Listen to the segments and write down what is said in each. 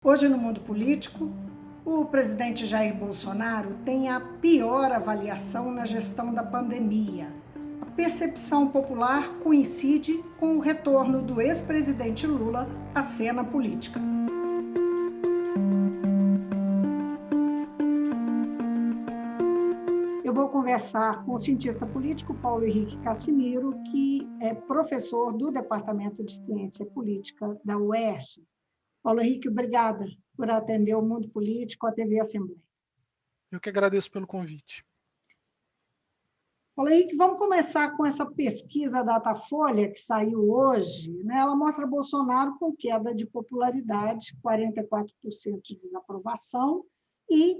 Hoje, no mundo político, o presidente Jair Bolsonaro tem a pior avaliação na gestão da pandemia. A percepção popular coincide com o retorno do ex-presidente Lula à cena política. Eu vou conversar com o cientista político Paulo Henrique Casimiro, que é professor do Departamento de Ciência Política da UERJ. Paulo Henrique, obrigada por atender o mundo político, a TV Assembleia. Eu que agradeço pelo convite. Paulo Henrique, vamos começar com essa pesquisa Datafolha que saiu hoje. Né? Ela mostra Bolsonaro com queda de popularidade, 44% de desaprovação, e,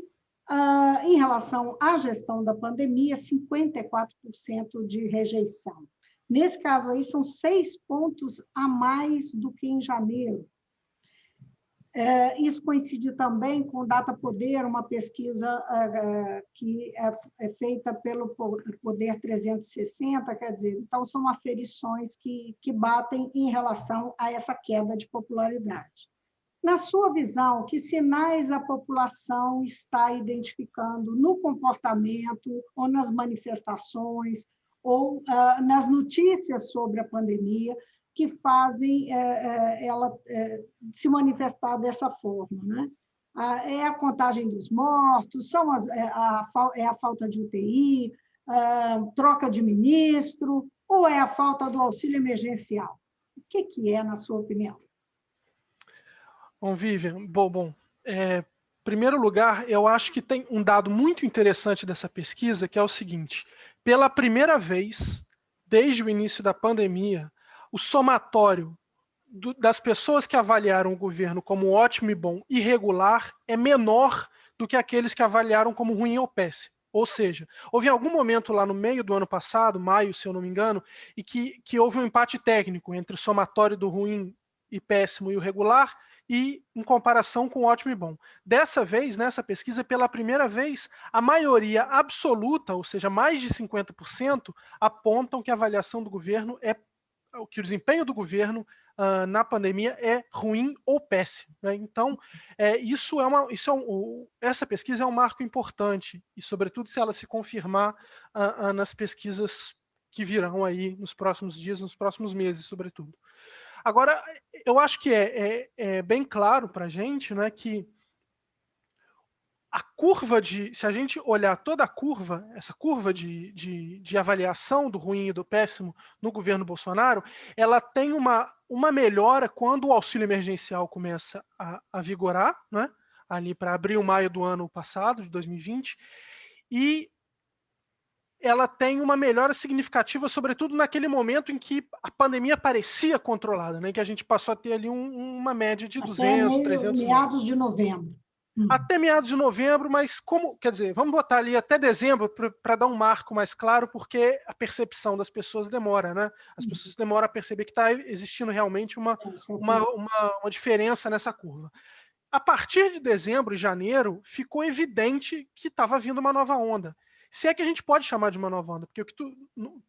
em relação à gestão da pandemia, 54% de rejeição. Nesse caso aí, são 6 pontos a mais do que em janeiro. Isso coincide também com o Datapoder, uma pesquisa que é feita pelo Poder 360, quer dizer, então são aferições que batem em relação a essa queda de popularidade. Na sua visão, que sinais a população está identificando no comportamento ou nas manifestações ou nas notícias sobre a pandemia que fazem ela se manifestar dessa forma, né? É a contagem dos mortos, é a falta de UTI, troca de ministro, ou é a falta do auxílio emergencial? O que é, na sua opinião? Bom, Vivian, em primeiro lugar, eu acho que tem um dado muito interessante dessa pesquisa, que é o seguinte: pela primeira vez, desde o início da pandemia, o somatório das pessoas que avaliaram o governo como ótimo e bom e regular é menor do que aqueles que avaliaram como ruim ou péssimo. Ou seja, houve algum momento lá no meio do ano passado, maio, se eu não me engano, e que houve um empate técnico entre o somatório do ruim e péssimo e o regular, e em comparação com o ótimo e bom. Dessa vez, nessa pesquisa, pela primeira vez, a maioria absoluta, ou seja, mais de 50%, apontam que a avaliação do governo que o desempenho do governo na pandemia é ruim ou péssimo. Né? Então, essa pesquisa é um marco importante, e sobretudo se ela se confirmar nas pesquisas que virão aí nos próximos dias, nos próximos meses, sobretudo. Agora, eu acho que é bem claro para a gente, né, que a curva se a gente olhar toda a curva, essa curva de avaliação do ruim e do péssimo no governo Bolsonaro, ela tem uma melhora quando o auxílio emergencial começa a vigorar, né, ali para abril, maio do ano passado, de 2020, e ela tem uma melhora significativa, sobretudo naquele momento em que a pandemia parecia controlada, né, que a gente passou a ter ali uma média de 200, 300 mortos. Meados de novembro. Até meados de novembro, mas quer dizer, vamos botar ali até dezembro para dar um marco mais claro, porque a percepção das pessoas demora, né? As pessoas demoram a perceber que está existindo realmente uma diferença nessa curva. A partir de dezembro e janeiro, ficou evidente que estava vindo uma nova onda. Se é que a gente pode chamar de uma nova onda, porque o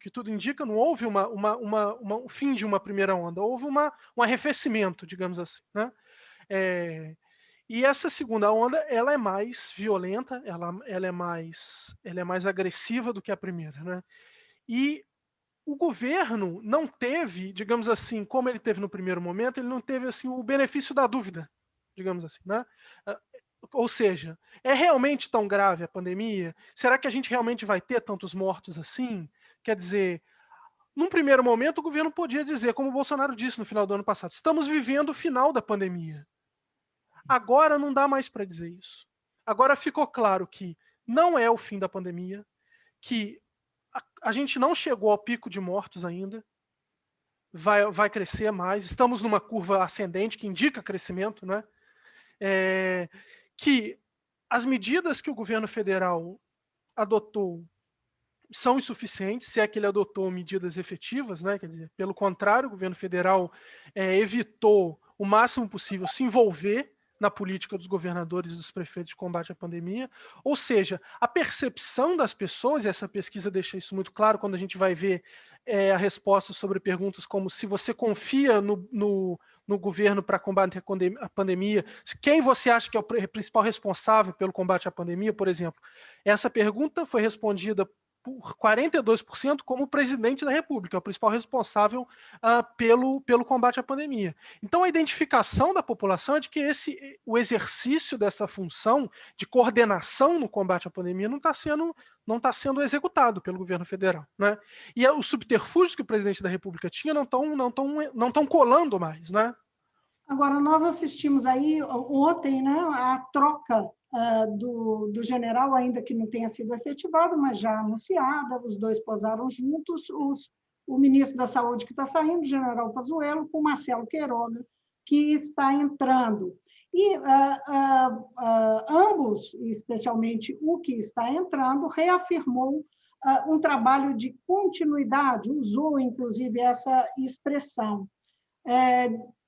que tudo indica, não houve um fim de uma primeira onda, houve um arrefecimento, digamos assim, né? E essa segunda onda, ela é mais violenta, ela é mais agressiva do que a primeira, né? E o governo não teve, digamos assim, como ele teve no primeiro momento, ele não teve assim o benefício da dúvida, digamos assim, né? Ou seja, é realmente tão grave a pandemia? Será que a gente realmente vai ter tantos mortos assim? Quer dizer, num primeiro momento o governo podia dizer, como o Bolsonaro disse no final do ano passado, estamos vivendo o final da pandemia. Agora não dá mais para dizer isso. Agora ficou claro que não é o fim da pandemia, que a gente não chegou ao pico de mortos ainda, vai crescer mais, estamos numa curva ascendente que indica crescimento, né? Que as medidas que o governo federal adotou são insuficientes, se é que ele adotou medidas efetivas, né? Quer dizer, pelo contrário, o governo federal evitou o máximo possível se envolver na política dos governadores e dos prefeitos de combate à pandemia, ou seja, a percepção das pessoas, e essa pesquisa deixa isso muito claro quando a gente vai ver a resposta sobre perguntas como se você confia no no governo para combater a pandemia? Quem você acha que é o principal responsável pelo combate à pandemia, por exemplo? Essa pergunta foi respondida por 42% como presidente da República, é o principal responsável pelo combate à pandemia. Então, a identificação da população é de que o exercício dessa função de coordenação no combate à pandemia não está sendo executado pelo governo federal, né? E os subterfúgios que o presidente da República tinha não estão colando mais, né? Agora, nós assistimos aí ontem, né, a troca do general, ainda que não tenha sido efetivado, mas já anunciada, os dois posaram juntos, o ministro da Saúde que está saindo, o general Pazuello, com Marcelo Queiroga, que está entrando. E ambos, especialmente o que está entrando, reafirmou um trabalho de continuidade, usou, inclusive, essa expressão,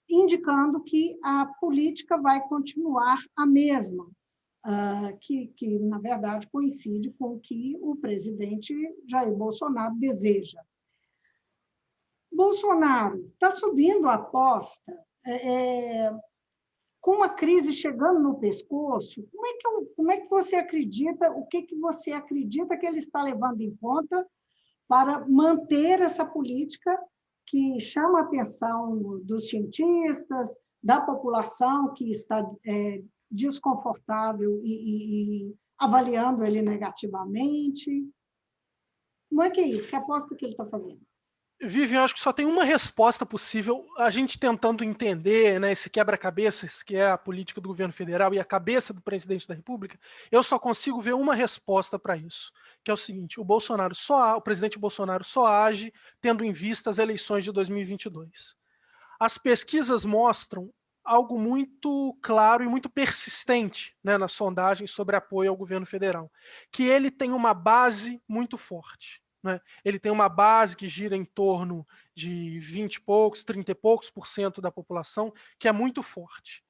indicando que a política vai continuar a mesma, que, na verdade, coincide com o que o presidente Jair Bolsonaro deseja. Bolsonaro está subindo a aposta, com uma crise chegando no pescoço. Como é que você acredita, o que você acredita que ele está levando em conta para manter essa política que chama a atenção dos cientistas, da população que está desconfortável e avaliando ele negativamente? Como é que é isso? Que aposta que ele está fazendo? Vivian, eu acho que só tem uma resposta possível, a gente tentando entender, né, esse quebra-cabeças que é a política do governo federal e a cabeça do presidente da República. Eu só consigo ver uma resposta para isso, que é o seguinte: o presidente Bolsonaro só age tendo em vista as eleições de 2022. As pesquisas mostram algo muito claro e muito persistente, né, nas sondagens sobre apoio ao governo federal, que ele tem uma base muito forte. Né? Ele tem uma base que gira em torno de 20 e poucos, 30 e poucos % da população, que é muito forte.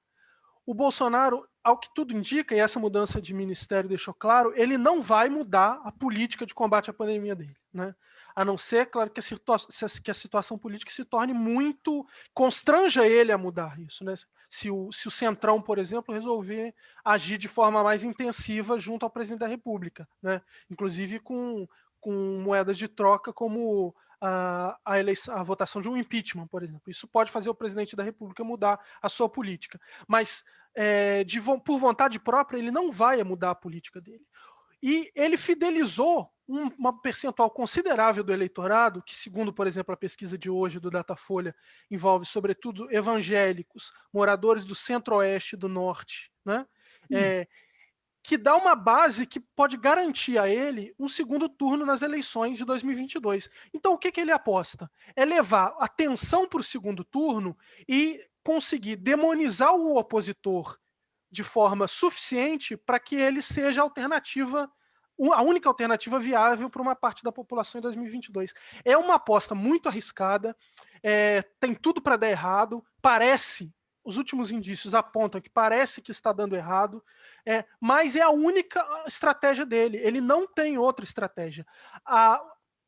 O Bolsonaro, ao que tudo indica, e essa mudança de ministério deixou claro, ele não vai mudar a política de combate à pandemia dele. Né? A não ser, claro, que a situação política se torne muito... constranja ele a mudar isso. Né? Se o Centrão, por exemplo, resolver agir de forma mais intensiva junto ao presidente da República. Né? Inclusive com moedas de troca como a votação de um impeachment, por exemplo. Isso pode fazer o presidente da República mudar a sua política. Mas, por vontade própria, ele não vai mudar a política dele. E ele fidelizou uma percentual considerável do eleitorado, que, segundo, por exemplo, a pesquisa de hoje do Datafolha, envolve, sobretudo, evangélicos, moradores do centro-oeste e do norte, né? Que dá uma base que pode garantir a ele um segundo turno nas eleições de 2022. Então, o que ele aposta? É levar a tensão para o segundo turno e conseguir demonizar o opositor de forma suficiente para que ele seja a única alternativa viável para uma parte da população em 2022. É uma aposta muito arriscada, tem tudo para dar errado, os últimos indícios apontam que parece que está dando errado, mas é a única estratégia dele. Ele não tem outra estratégia.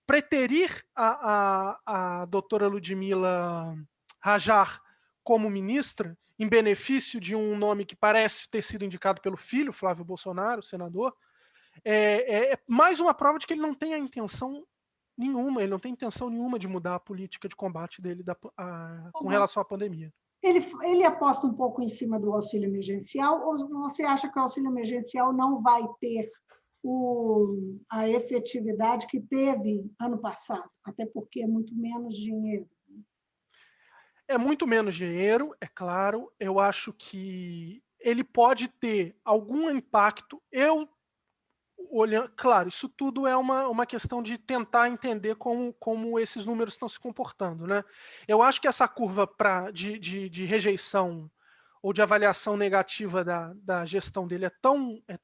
Preterir a doutora Ludmila Rajar como ministra, em benefício de um nome que parece ter sido indicado pelo filho, Flávio Bolsonaro, senador, é mais uma prova de que ele não tem intenção nenhuma de mudar a política de combate dele com relação à pandemia. Ele aposta um pouco em cima do auxílio emergencial, ou você acha que o auxílio emergencial não vai ter a efetividade que teve ano passado? Até porque é muito menos dinheiro. É muito menos dinheiro, é claro. Eu acho que ele pode ter algum impacto. Claro, isso tudo é uma questão de tentar entender como esses números estão se comportando. Né? Eu acho que essa curva de rejeição ou de avaliação negativa da gestão dele é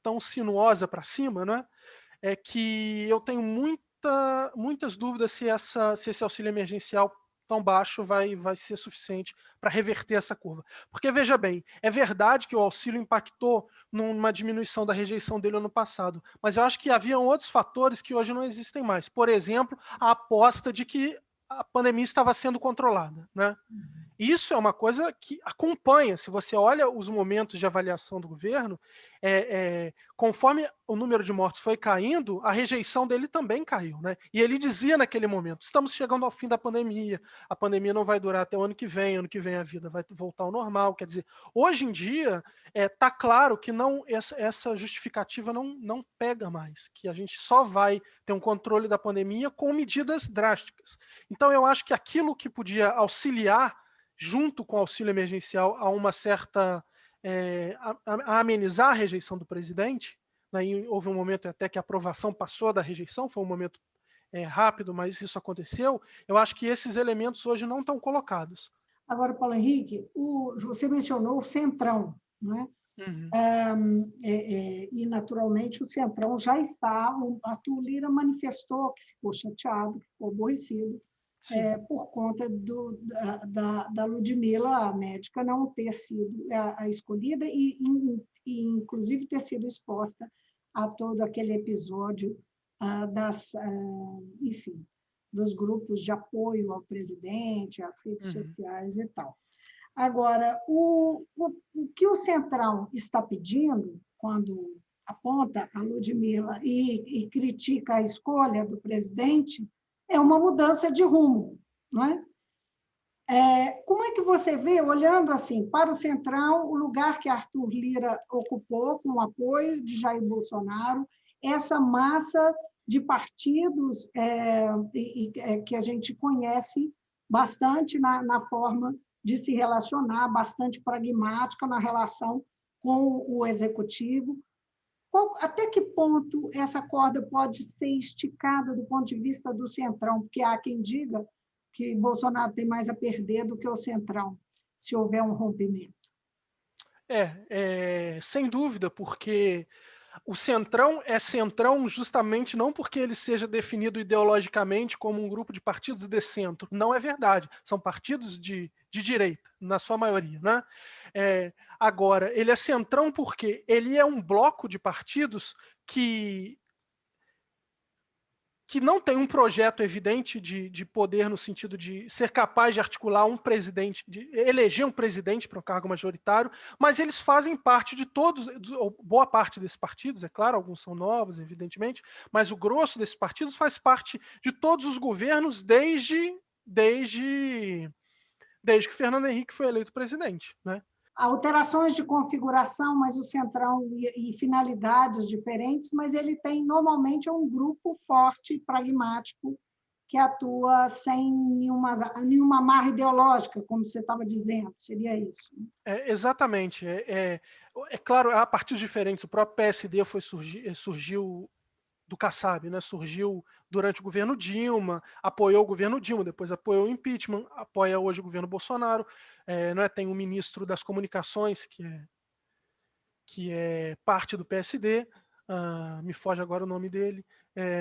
tão sinuosa para cima, né? Que eu tenho muitas dúvidas se esse auxílio emergencial tão baixo vai ser suficiente para reverter essa curva. Porque, veja bem, é verdade que o auxílio impactou numa diminuição da rejeição dele ano passado, mas eu acho que haviam outros fatores que hoje não existem mais. Por exemplo, a aposta de que a pandemia estava sendo controlada. Né? Isso é uma coisa que acompanha, se você olha os momentos de avaliação do governo, conforme o número de mortos foi caindo, a rejeição dele também caiu, né? E ele dizia naquele momento, estamos chegando ao fim da pandemia, a pandemia não vai durar até o ano que vem a vida vai voltar ao normal, quer dizer, hoje em dia está claro que essa justificativa não pega mais, que a gente só vai ter um controle da pandemia com medidas drásticas. Então eu acho que aquilo que podia auxiliar junto com o auxílio emergencial, a uma certa a amenizar a rejeição do presidente, né, e houve um momento até que a aprovação passou da rejeição, foi um momento rápido, mas isso aconteceu. Eu acho que esses elementos hoje não estão colocados. Agora, Paulo Henrique, você mencionou o Centrão, né? Uhum. E, naturalmente, o Centrão já está. O Arthur Lira manifestou que ficou chateado, que ficou aborrecido, por conta da Ludmilla, a médica, não ter sido a escolhida e, inclusive, ter sido exposta a todo aquele episódio enfim, dos grupos de apoio ao presidente, as redes sociais e tal. Agora, o que o Centrão está pedindo, quando aponta a Ludmilla e critica a escolha do presidente, é uma mudança de rumo, não é? Como é que você vê, olhando assim para o Centrão, o lugar que Arthur Lira ocupou com o apoio de Jair Bolsonaro, essa massa de partidos que a gente conhece bastante na forma de se relacionar, bastante pragmática na relação com o executivo? Até que ponto essa corda pode ser esticada do ponto de vista do Centrão? Porque há quem diga que Bolsonaro tem mais a perder do que o Centrão, se houver um rompimento. Sem dúvida, porque o Centrão é Centrão justamente não porque ele seja definido ideologicamente como um grupo de partidos de centro. Não é verdade. São partidos de direita, na sua maioria, né? Agora, ele é Centrão porque ele é um bloco de partidos que não tem um projeto evidente de poder no sentido de ser capaz de articular um presidente, de eleger um presidente para um cargo majoritário, mas eles fazem parte de todos, ou boa parte desses partidos, é claro, alguns são novos, evidentemente, mas o grosso desses partidos faz parte de todos os governos desde que Fernando Henrique foi eleito presidente, né? Alterações de configuração, mas o Centrão e finalidades diferentes, mas ele tem, normalmente, um grupo forte, pragmático, que atua sem nenhuma amarra ideológica, como você estava dizendo, seria isso? Exatamente. Claro, há partidos diferentes. O próprio PSD surgiu do Kassab, né? Surgiu durante o governo Dilma, apoiou o governo Dilma, depois apoiou o impeachment, apoia hoje o governo Bolsonaro. Né? Tem o ministro das Comunicações, que é parte do PSD, me foge agora o nome dele,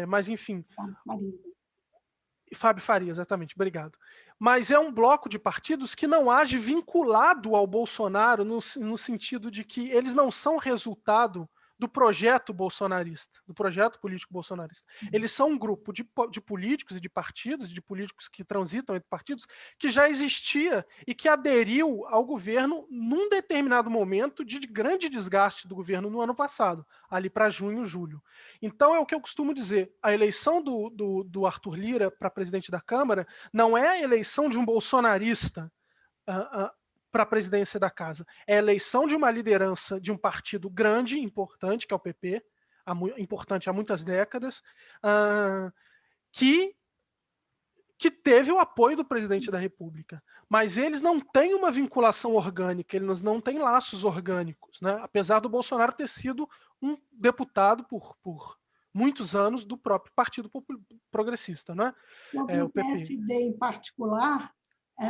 mas enfim. Fábio Faria, exatamente, obrigado. Mas é um bloco de partidos que não age vinculado ao Bolsonaro no sentido de que eles não são resultado do projeto bolsonarista, do projeto político bolsonarista. Eles são um grupo de políticos e de partidos, de políticos que transitam entre partidos, que já existia e que aderiu ao governo num determinado momento de grande desgaste do governo no ano passado, ali para junho, julho. Então é o que eu costumo dizer, a eleição do Arthur Lira para presidente da Câmara não é a eleição de um bolsonarista para a presidência da casa. É a eleição de uma liderança de um partido grande, importante, que é o PP, importante há muitas décadas, que teve o apoio do presidente da República. Mas eles não têm uma vinculação orgânica, eles não têm laços orgânicos, né? Apesar do Bolsonaro ter sido um deputado por muitos anos do próprio Partido Progressista, né? O PSD, em particular,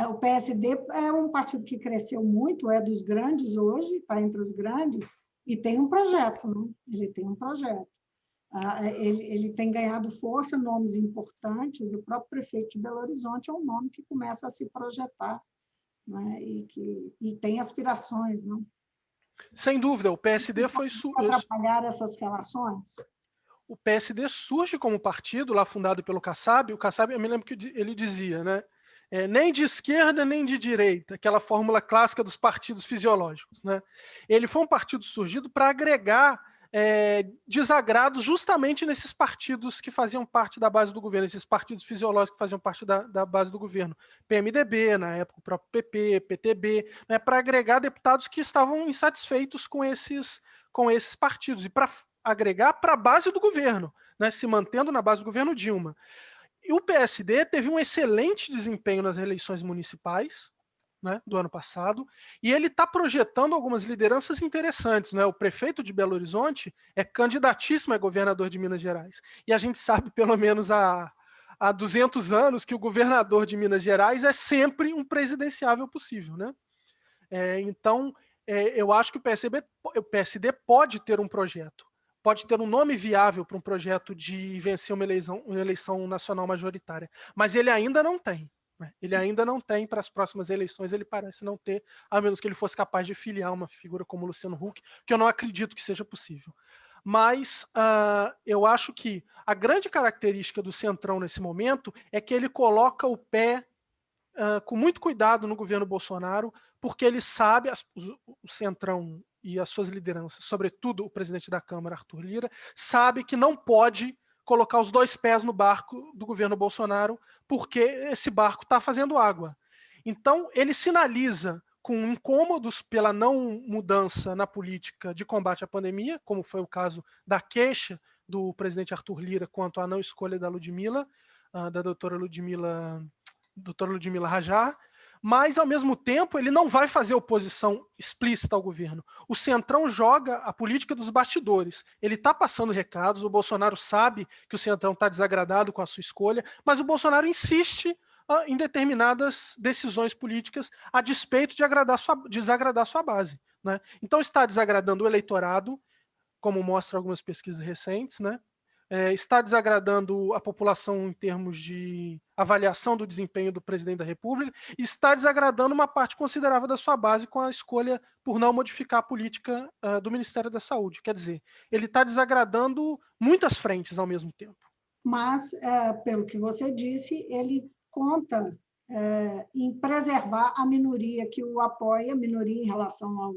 o PSD é um partido que cresceu muito, é dos grandes hoje, está entre os grandes, e tem um projeto, né? Ele tem um projeto. Ele tem ganhado força, nomes importantes, o próprio prefeito de Belo Horizonte é um nome que começa a se projetar, né? E tem aspirações, não? Sem dúvida, o PSD foi... atrapalhar essas relações? O PSD surge como partido, lá fundado pelo Kassab. O Kassab, eu me lembro que ele dizia, né? nem de esquerda nem de direita, aquela fórmula clássica dos partidos fisiológicos, né? Ele foi um partido surgido para agregar desagrados justamente nesses partidos que faziam parte da base do governo, esses partidos fisiológicos que faziam parte da base do governo. PMDB, na época o próprio PP, PTB, né, para agregar deputados que estavam insatisfeitos com esses partidos e para agregar para a base do governo, né, se mantendo na base do governo Dilma. E o PSD teve um excelente desempenho nas eleições municipais, né, do ano passado, e ele está projetando algumas lideranças interessantes. Né? O prefeito de Belo Horizonte é candidatíssimo a governador de Minas Gerais. E a gente sabe, pelo menos há 200 anos, que o governador de Minas Gerais é sempre um presidenciável possível. Né? Então, eu acho que o PSD pode ter um projeto, pode ter um nome viável para um projeto de vencer uma eleição nacional majoritária, mas ele ainda não tem. Ele ainda não tem para as próximas eleições, ele parece não ter, a menos que ele fosse capaz de filiar uma figura como Luciano Huck, que eu não acredito que seja possível. Mas eu acho que a grande característica do Centrão nesse momento é que ele coloca o pé com muito cuidado no governo Bolsonaro, porque ele sabe, o Centrão e as suas lideranças, sobretudo o presidente da Câmara, Arthur Lira, sabe que não pode colocar os dois pés no barco do governo Bolsonaro, porque esse barco está fazendo água. Então, ele sinaliza com incômodos pela não mudança na política de combate à pandemia, como foi o caso da queixa do presidente Arthur Lira quanto à não escolha da Ludmilla, da doutora Ludmilla Rajar, mas, ao mesmo tempo, ele não vai fazer oposição explícita ao governo. O Centrão joga a política dos bastidores. Ele está passando recados, o Bolsonaro sabe que o Centrão está desagradado com a sua escolha, mas o Bolsonaro insiste em determinadas decisões políticas a despeito de desagradar sua base. Né? Então, está desagradando o eleitorado, como mostram algumas pesquisas recentes, né? Está desagradando a população em termos de avaliação do desempenho do presidente da República, e está desagradando uma parte considerável da sua base com a escolha por não modificar a política do Ministério da Saúde. Quer dizer, ele está desagradando muitas frentes ao mesmo tempo. Mas, pelo que você disse, ele conta em preservar a minoria que o apoia, a minoria em relação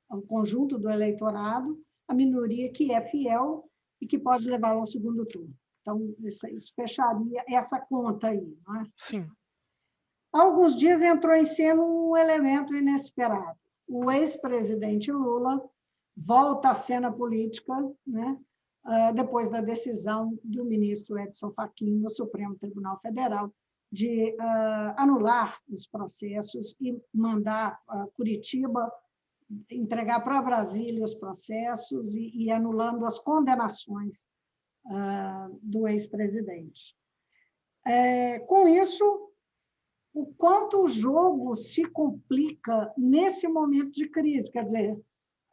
ao conjunto do eleitorado, a minoria que é fiel e que pode levá-lo ao segundo turno. Então, isso fecharia essa conta aí. Não é? Sim. Há alguns dias entrou em cena um elemento inesperado. O ex-presidente Lula volta à cena política, né? Depois da decisão do ministro Edson Fachin no Supremo Tribunal Federal de anular os processos e mandar Curitiba entregar para Brasília os processos e anulando as condenações do ex-presidente. Com isso, o quanto o jogo se complica nesse momento de crise, quer dizer,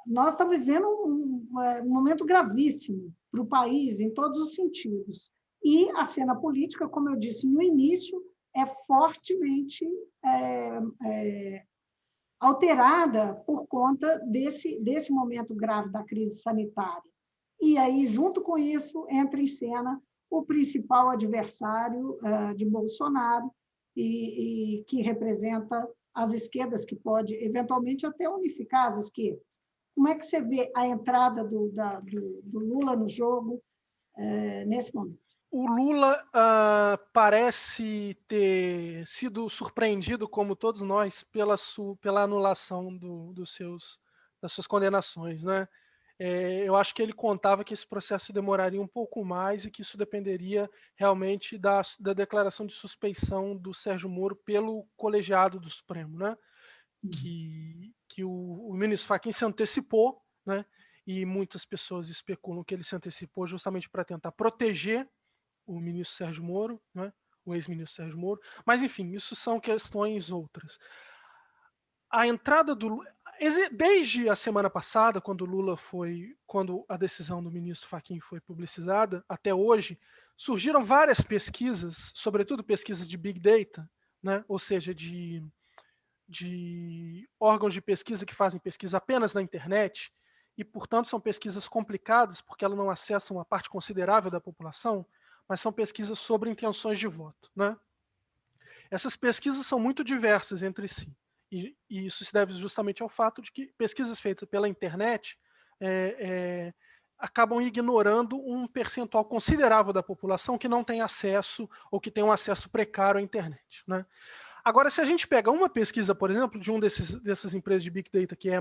nós estamos vivendo um momento gravíssimo para o país, em todos os sentidos. E a cena política, como eu disse no início, é fortemente alterada por conta desse momento grave da crise sanitária. E aí, junto com isso, entra em cena o principal adversário de Bolsonaro, e que representa as esquerdas, que pode, eventualmente, até unificar as esquerdas. Como é que você vê a entrada do Lula no jogo nesse momento? O Lula parece ter sido surpreendido, como todos nós, pela anulação das suas condenações. Né? Eu acho que ele contava que esse processo demoraria um pouco mais e que isso dependeria realmente da declaração de suspeição do Sérgio Moro pelo colegiado do Supremo, né? Que o ministro Fachin se antecipou, né? E muitas pessoas especulam que ele se antecipou justamente para tentar proteger o ministro Sérgio Moro, né? O ex-ministro Sérgio Moro. Mas, enfim, isso são questões outras. A entrada do Lula, desde a semana passada, quando a decisão do ministro Fachin foi publicizada, até hoje, surgiram várias pesquisas, sobretudo pesquisas de Big Data, né? Ou seja, de órgãos de pesquisa que fazem pesquisa apenas na internet, e, portanto, são pesquisas complicadas, porque elas não acessam uma parte considerável da população, mas são pesquisas sobre intenções de voto. Né? essas pesquisas são muito diversas entre si. E isso se deve justamente ao fato de que pesquisas feitas pela internet acabam ignorando um percentual considerável da população que não tem acesso ou que tem um acesso precário à internet, né? Agora, se a gente pega uma pesquisa, por exemplo, de dessas empresas de Big Data que é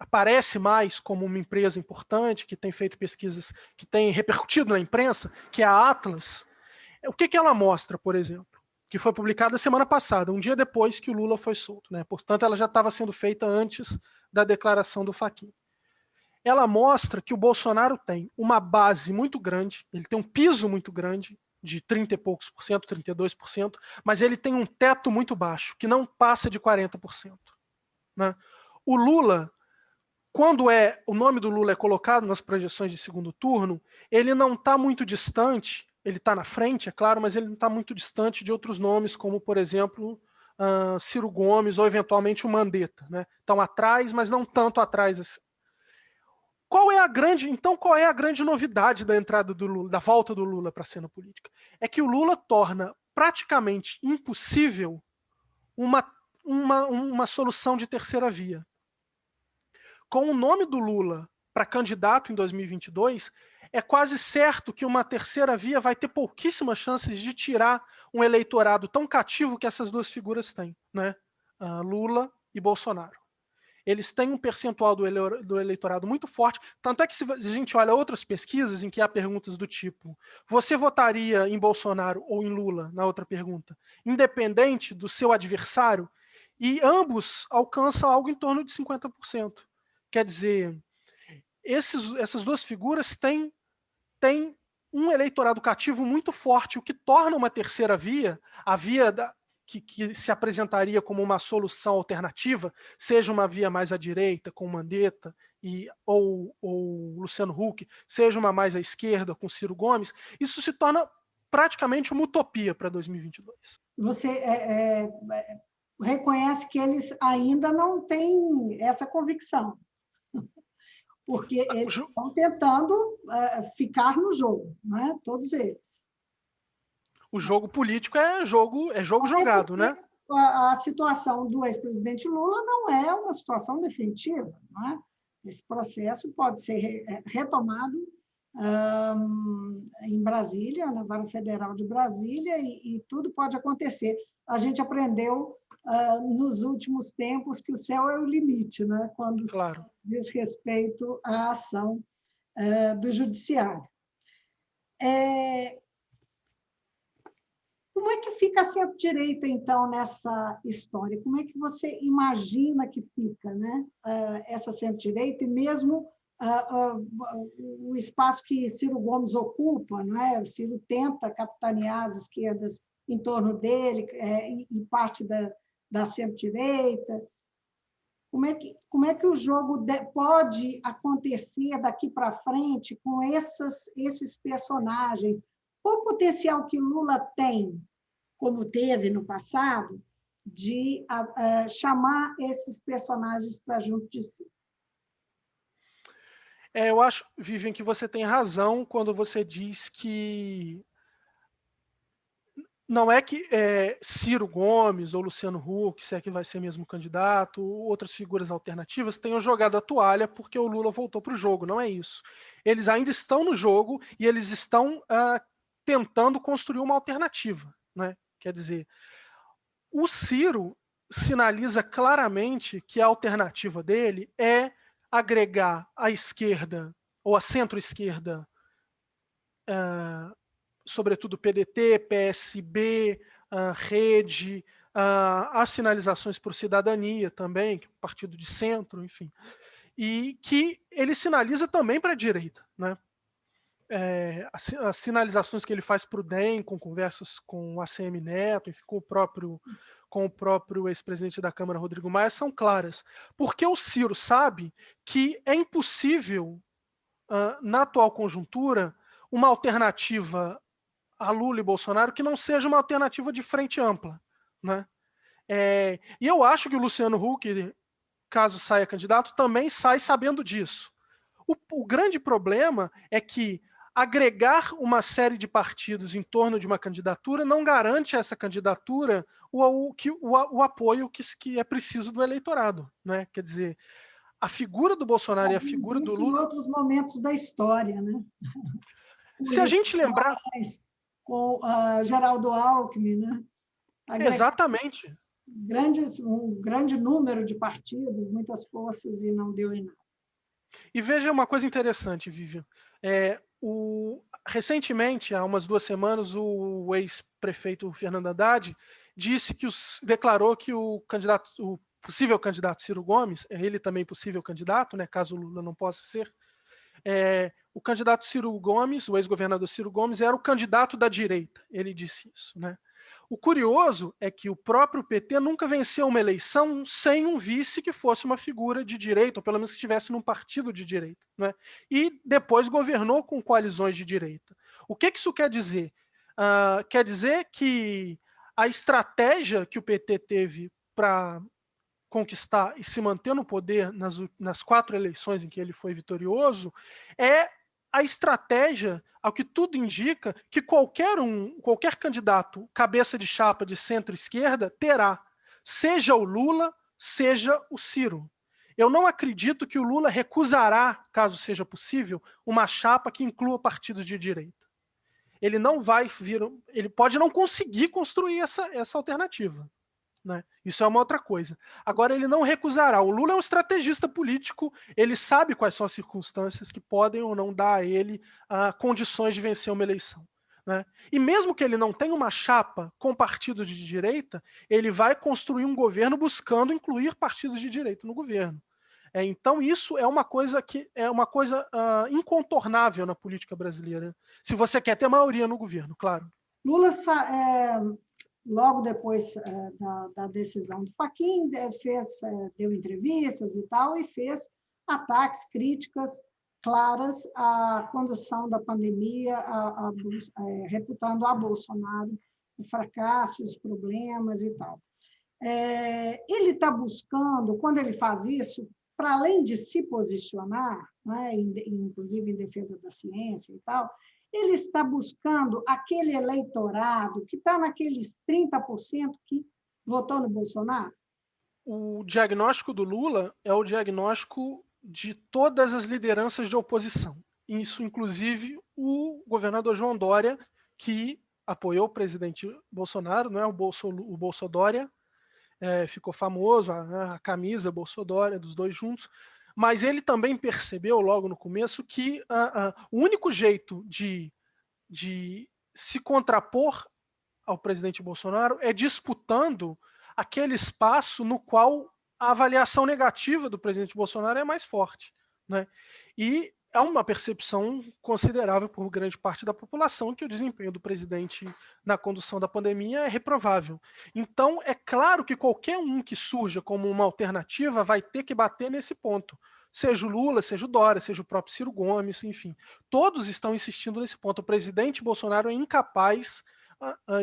aparece mais como uma empresa importante, que tem feito pesquisas que tem repercutido na imprensa, que é a Atlas, o que ela mostra, por exemplo? Que foi publicada semana passada, um dia depois que o Lula foi solto, né? Portanto, ela já estava sendo feita antes da declaração do Fachin. Ela mostra que o Bolsonaro tem uma base muito grande, ele tem um piso muito grande, de 30 e poucos por cento, 32%, mas ele tem um teto muito baixo, que não passa de 40%. Né? O Lula, quando o nome do Lula é colocado nas projeções de segundo turno, ele não está muito distante, ele está na frente, é claro, mas ele não está muito distante de outros nomes, como, por exemplo, Ciro Gomes ou, eventualmente, o Mandetta. Né? Estão atrás, mas não tanto atrás assim. Qual é a grande novidade da entrada do Lula, da volta do Lula para a cena política? É que o Lula torna praticamente impossível uma solução de terceira via. Com o nome do Lula para candidato em 2022, é quase certo que uma terceira via vai ter pouquíssimas chances de tirar um eleitorado tão cativo que essas duas figuras têm, né? Lula e Bolsonaro. Eles têm um percentual do eleitorado muito forte, tanto é que se a gente olha outras pesquisas em que há perguntas do tipo, você votaria em Bolsonaro ou em Lula, na outra pergunta, independente do seu adversário, e ambos alcançam algo em torno de 50%. Quer dizer, essas duas figuras têm um eleitorado cativo muito forte, o que torna uma terceira via, a via que se apresentaria como uma solução alternativa, seja uma via mais à direita, com Mandetta ou Luciano Huck, seja uma mais à esquerda, com Ciro Gomes, isso se torna praticamente uma utopia para 2022. Você reconhece que eles ainda não têm essa convicção, porque eles estão tentando ficar no jogo, né? Todos eles. O jogo político é jogo jogado, né? A situação do ex-presidente Lula não é uma situação definitiva, não é? Esse processo pode ser retomado em Brasília, na Vara Federal de Brasília, e tudo pode acontecer. A gente aprendeu nos últimos tempos que o céu é o limite, né? Quando claro. diz respeito à ação do judiciário. Como é que fica a centro-direita, então, nessa história? Como é que você imagina que fica, né? Essa centro-direita, e mesmo o espaço que Ciro Gomes ocupa, não é? O Ciro tenta capitanear as esquerdas em torno dele, e parte da centro-direita. Como é que o jogo pode acontecer daqui para frente com esses personagens? O potencial que Lula tem, como teve no passado, de chamar esses personagens para junto de si. Eu acho, Vivian, que você tem razão quando você diz que não é que Ciro Gomes ou Luciano Huck, se é que vai ser mesmo candidato, outras figuras alternativas, tenham jogado a toalha porque o Lula voltou para o jogo. Não é isso. Eles ainda estão no jogo e eles estão tentando construir uma alternativa. Né? Quer dizer, o Ciro sinaliza claramente que a alternativa dele é agregar a esquerda ou a centro-esquerda, sobretudo PDT, PSB, Rede, as sinalizações por Cidadania também, que é um partido de centro, enfim, e que ele sinaliza também para a direita, né? As sinalizações que ele faz para o DEM, com conversas com o ACM Neto, enfim, com o próprio ex-presidente da Câmara, Rodrigo Maia, são claras. Porque o Ciro sabe que é impossível, na atual conjuntura, uma alternativa a Lula e Bolsonaro que não seja uma alternativa de frente ampla. Né? E eu acho que o Luciano Huck, caso saia candidato, também sai sabendo disso. O grande problema é que agregar uma série de partidos em torno de uma candidatura não garante a essa candidatura o apoio que é preciso do eleitorado, né? Quer dizer, a figura do Bolsonaro e a figura do Isso em Lula... outros momentos da história, né? Se a gente lembrar... Com Geraldo Alckmin, né? Exatamente. Um grande número de partidos, muitas forças, e não deu em nada. E veja uma coisa interessante, Vivian. Recentemente, há umas 2 semanas, o ex-prefeito Fernando Haddad declarou que o possível candidato Ciro Gomes, ele também possível candidato, né, caso o Lula não possa ser, o candidato Ciro Gomes, o ex-governador Ciro Gomes, era o candidato da direita. Ele disse isso, né? O curioso é que o próprio PT nunca venceu uma eleição sem um vice que fosse uma figura de direita, ou pelo menos que estivesse num partido de direita, né? E depois governou com coalizões de direita. O que isso quer dizer? Quer dizer que a estratégia que o PT teve para conquistar e se manter no poder nas 4 eleições em que ele foi vitorioso é a estratégia, ao que tudo indica, que qualquer candidato cabeça de chapa de centro-esquerda terá, seja o Lula, seja o Ciro. Eu não acredito que o Lula recusará, caso seja possível, uma chapa que inclua partidos de direita. Ele não vai ele pode não conseguir construir essa alternativa, né? Isso é uma outra coisa. Agora, ele não recusará. O Lula é um estrategista político, ele sabe quais são as circunstâncias que podem ou não dar a ele condições de vencer uma eleição, né? E mesmo que ele não tenha uma chapa com partidos de direita, ele vai construir um governo buscando incluir partidos de direita no governo. Então, isso é uma coisa incontornável na política brasileira, se você quer ter maioria no governo, claro. Lula, logo depois da decisão do Fachin, deu entrevistas e tal, e fez ataques, críticas claras à condução da pandemia, reputando a Bolsonaro o fracasso, os problemas e tal. Ele está buscando, quando ele faz isso, para além de se posicionar, né, inclusive em defesa da ciência e tal, ele está buscando aquele eleitorado que está naqueles 30% que votou no Bolsonaro? O diagnóstico do Lula é o diagnóstico de todas as lideranças de oposição. Isso, inclusive, o governador João Dória, que apoiou o presidente Bolsonaro, não é? O Bolsodória, ficou famoso, a camisa Bolsodória, dos dois juntos, mas ele também percebeu logo no começo que o único jeito de se contrapor ao presidente Bolsonaro é disputando aquele espaço no qual a avaliação negativa do presidente Bolsonaro é mais forte, né? E há uma percepção considerável por grande parte da população que o desempenho do presidente na condução da pandemia é reprovável. Então, é claro que qualquer um que surja como uma alternativa vai ter que bater nesse ponto. Seja o Lula, seja o Dória, seja o próprio Ciro Gomes, enfim. Todos estão insistindo nesse ponto. O presidente Bolsonaro é incapaz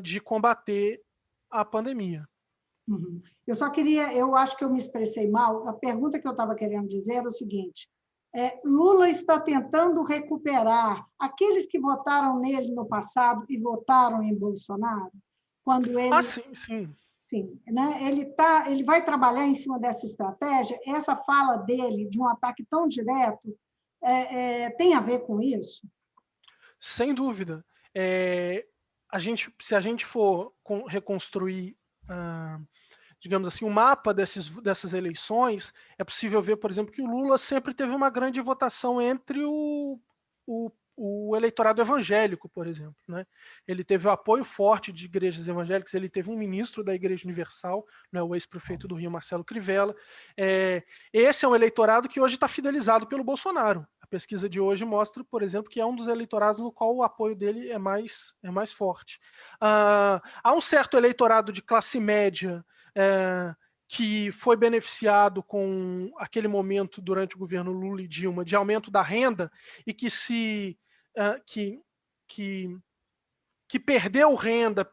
de combater a pandemia. Uhum. Eu acho que eu me expressei mal. A pergunta que eu estava querendo dizer era o seguinte: Lula está tentando recuperar aqueles que votaram nele no passado e votaram em Bolsonaro, quando ele... sim. Sim, né? Ele vai trabalhar em cima dessa estratégia. Essa fala dele de um ataque tão direto tem a ver com isso? Sem dúvida. Se a gente for reconstruir, digamos assim, um mapa dessas eleições, é possível ver, por exemplo, que o Lula sempre teve uma grande votação entre o eleitorado evangélico, por exemplo, né? Ele teve o apoio forte de igrejas evangélicas, ele teve um ministro da Igreja Universal, né, o ex-prefeito do Rio, Marcelo Crivella. Esse é um eleitorado que hoje está fidelizado pelo Bolsonaro. A pesquisa de hoje mostra, por exemplo, que é um dos eleitorados no qual o apoio dele é mais forte. Há um certo eleitorado de classe média que foi beneficiado com aquele momento durante o governo Lula e Dilma de aumento da renda e que perdeu renda,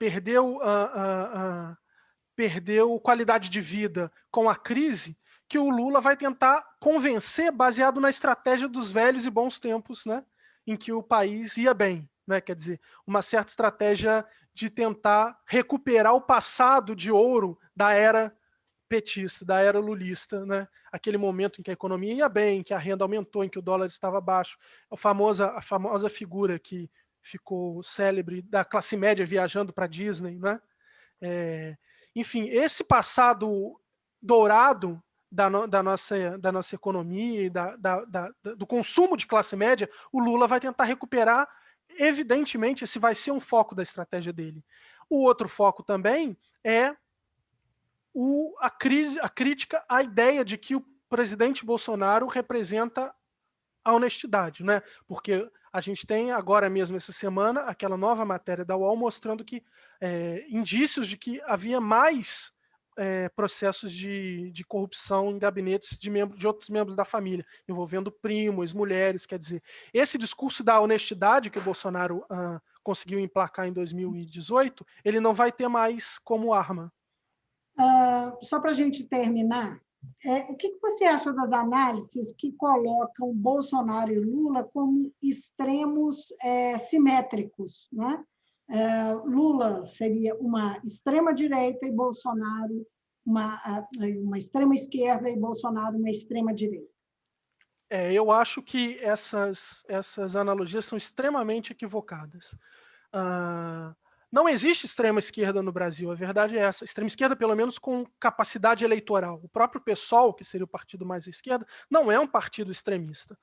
perdeu qualidade de vida com a crise, que o Lula vai tentar convencer baseado na estratégia dos velhos e bons tempos, né? em que o país ia bem, né? Quer dizer, uma certa estratégia de tentar recuperar o passado de ouro da era petista, da era lulista, né? Aquele momento em que a economia ia bem, em que a renda aumentou, em que o dólar estava baixo. A famosa figura que ficou célebre da classe média viajando para Disney, né? Enfim, esse passado dourado da nossa economia e do consumo de classe média, o Lula vai tentar recuperar. Evidentemente, esse vai ser um foco da estratégia dele. O outro foco também é a crítica à ideia de que o presidente Bolsonaro representa a honestidade, né? Porque a gente tem agora mesmo essa semana aquela nova matéria da UOL mostrando que indícios de que havia mais processos de corrupção em gabinetes de outros membros da família, envolvendo primos, mulheres. Quer dizer, esse discurso da honestidade que o Bolsonaro conseguiu emplacar em 2018, ele não vai ter mais como arma. Só para a gente terminar, o que você acha das análises que colocam Bolsonaro e Lula como extremos simétricos, né? Lula seria uma extrema-direita e Bolsonaro uma extrema-esquerda e Bolsonaro uma extrema-direita. Eu acho que essas analogias são extremamente equivocadas. Não existe extrema esquerda no Brasil, a verdade é essa. Extrema esquerda, pelo menos, com capacidade eleitoral. O próprio PSOL, que seria o partido mais à esquerda, não é um partido extremista.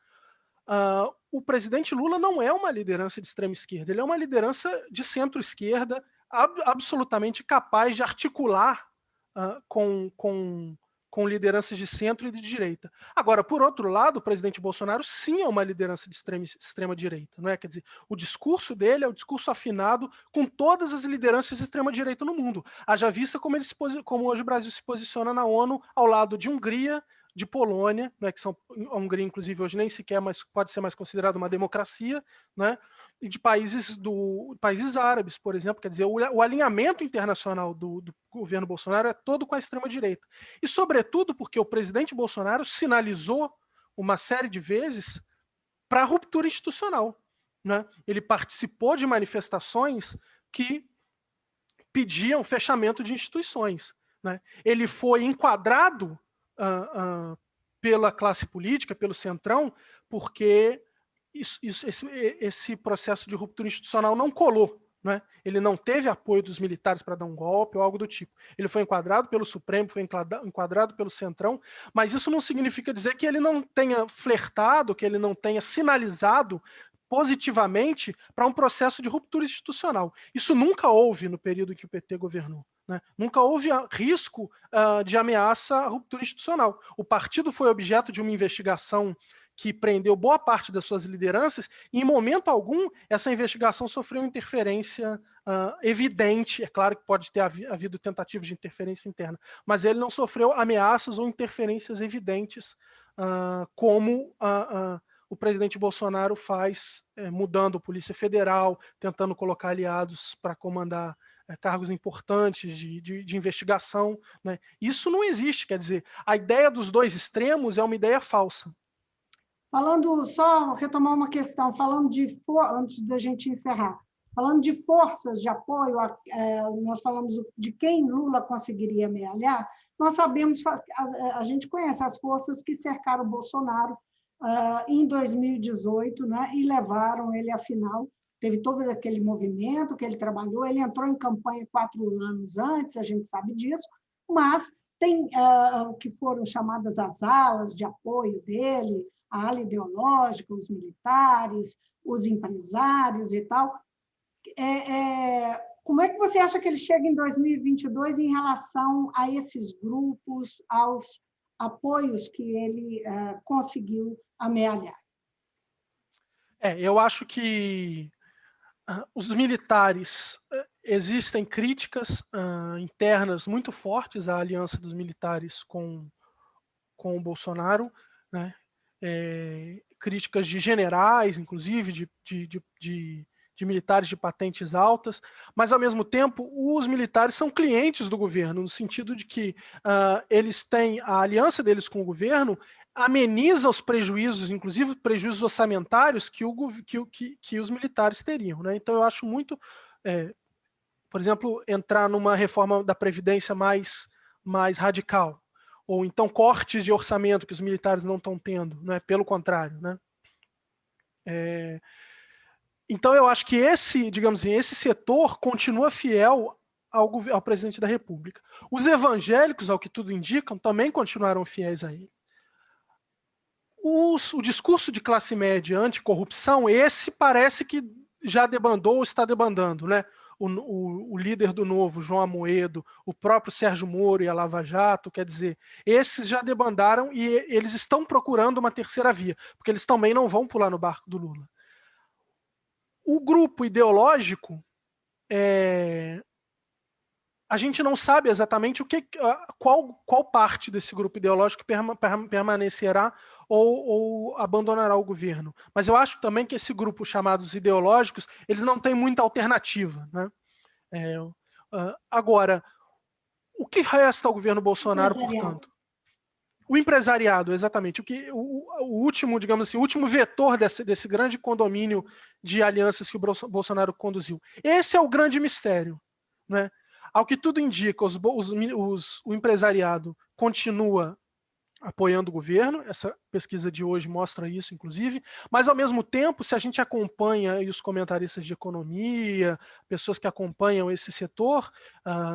O presidente Lula não é uma liderança de extrema esquerda, ele é uma liderança de centro-esquerda, absolutamente capaz de articular com lideranças de centro e de direita. Agora, por outro lado, o presidente Bolsonaro sim é uma liderança de extrema direita, não é? Quer dizer, o discurso dele é o discurso afinado com todas as lideranças de extrema direita no mundo. Haja vista como hoje o Brasil se posiciona na ONU ao lado de Hungria, de Polônia, né, que a Hungria, inclusive, hoje nem sequer pode ser mais considerada uma democracia, né, e de países árabes, por exemplo. Quer dizer, o alinhamento internacional do governo Bolsonaro é todo com a extrema-direita. E, sobretudo, porque o presidente Bolsonaro sinalizou uma série de vezes para a ruptura institucional. Né? Ele participou de manifestações que pediam fechamento de instituições. Né? Ele foi enquadrado pela classe política, pelo Centrão, porque esse processo de ruptura institucional não colou. Né? Ele não teve apoio dos militares para dar um golpe ou algo do tipo. Ele foi enquadrado pelo Supremo, foi enquadrado pelo Centrão, mas isso não significa dizer que ele não tenha flertado, que ele não tenha sinalizado positivamente para um processo de ruptura institucional. Isso nunca houve no período em que o PT governou. Né? Nunca houve risco de ameaça à ruptura institucional. O partido foi objeto de uma investigação que prendeu boa parte das suas lideranças, e em momento algum essa investigação sofreu interferência evidente. É claro que pode ter havido tentativas de interferência interna, mas ele não sofreu ameaças ou interferências evidentes como o presidente Bolsonaro faz, mudando a Polícia Federal, tentando colocar aliados para comandar cargos importantes de investigação. Né? Isso não existe, quer dizer, a ideia dos dois extremos é uma ideia falsa. Falando, só retomar uma questão, antes da gente encerrar, falando de forças de apoio, nós falamos de quem Lula conseguiria amealhar, nós sabemos, a gente conhece as forças que cercaram Bolsonaro em 2018, né, e levaram ele, afinal, teve todo aquele movimento que ele trabalhou, ele entrou em campanha 4 anos antes, a gente sabe disso, mas tem o que foram chamadas as alas de apoio dele, a ala ideológica, os militares, os empresários e tal. Como é que você acha que ele chega em 2022 em relação a esses grupos, aos apoios que ele conseguiu amealhar? Eu acho que os militares, existem críticas internas muito fortes à aliança dos militares com o Bolsonaro, né? Críticas de generais, inclusive, de de militares de patentes altas, mas, ao mesmo tempo, os militares são clientes do governo, no sentido de que eles têm a aliança deles com o governo, ameniza os prejuízos, inclusive prejuízos orçamentários que os militares teriam, né? Então, eu acho muito, por exemplo, entrar numa reforma da Previdência mais radical, ou então cortes de orçamento que os militares não estão tendo, né? Pelo contrário, né? Então, eu acho que digamos assim, esse setor continua fiel ao presidente da República. Os evangélicos, ao que tudo indica, também continuaram fiéis a ele. O discurso de classe média anticorrupção, esse parece que já debandou ou está debandando, né? O líder do Novo, João Amoedo, o próprio Sérgio Moro e a Lava Jato, quer dizer, esses já debandaram e eles estão procurando uma terceira via, porque eles também não vão pular no barco do Lula. O grupo ideológico, a gente não sabe exatamente qual parte desse grupo ideológico permanecerá ou abandonará o governo. Mas eu acho também que esse grupo chamados ideológicos, eles não têm muita alternativa, né? Agora, o que resta ao governo Bolsonaro, portanto? O empresariado, exatamente. O último, digamos assim, o último vetor desse grande condomínio de alianças que o Bolsonaro conduziu. Esse é o grande mistério, né? Ao que tudo indica, o empresariado continua apoiando o governo, essa pesquisa de hoje mostra isso, inclusive, mas, ao mesmo tempo, se a gente acompanha os comentaristas de economia, pessoas que acompanham esse setor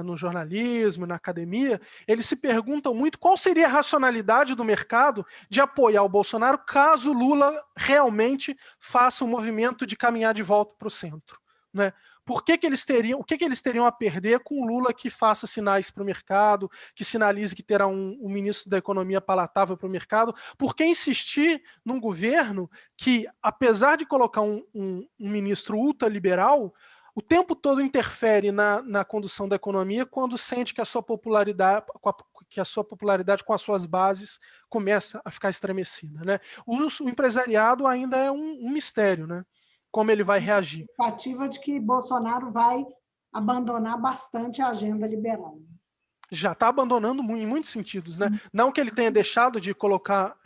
no jornalismo, na academia, eles se perguntam muito qual seria a racionalidade do mercado de apoiar o Bolsonaro caso Lula realmente faça um movimento de caminhar de volta para o centro, né? O que eles teriam a perder com o Lula que faça sinais para o mercado, que sinalize que terá um ministro da Economia palatável para o mercado? Por que insistir num governo que, apesar de colocar um ministro ultraliberal, o tempo todo interfere na condução da economia quando sente que a sua popularidade com as suas bases começa a ficar estremecida, né? O empresariado ainda é um mistério, né? Como ele vai reagir. A expectativa de que Bolsonaro vai abandonar bastante a agenda liberal. Já está abandonando em muitos sentidos, né? Não que ele tenha deixado de colocar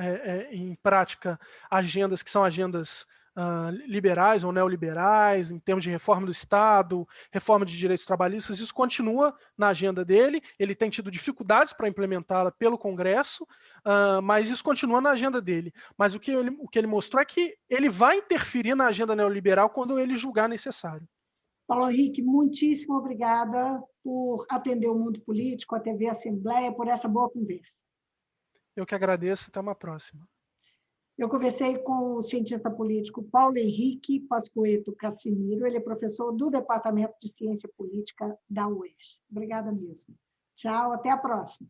em prática agendas que são agendas liberais ou neoliberais, em termos de reforma do Estado, reforma de direitos trabalhistas, isso continua na agenda dele, ele tem tido dificuldades para implementá-la pelo Congresso, mas isso continua na agenda dele. Mas o que ele mostrou é que ele vai interferir na agenda neoliberal quando ele julgar necessário. Paulo Henrique, muitíssimo obrigada por atender o Mundo Político, a TV Assembleia, por essa boa conversa. Eu que agradeço, até uma próxima. Eu conversei com o cientista político Paulo Henrique Pascoeto Cassimiro, ele é professor do Departamento de Ciência Política da UERJ. Obrigada mesmo. Tchau, até a próxima.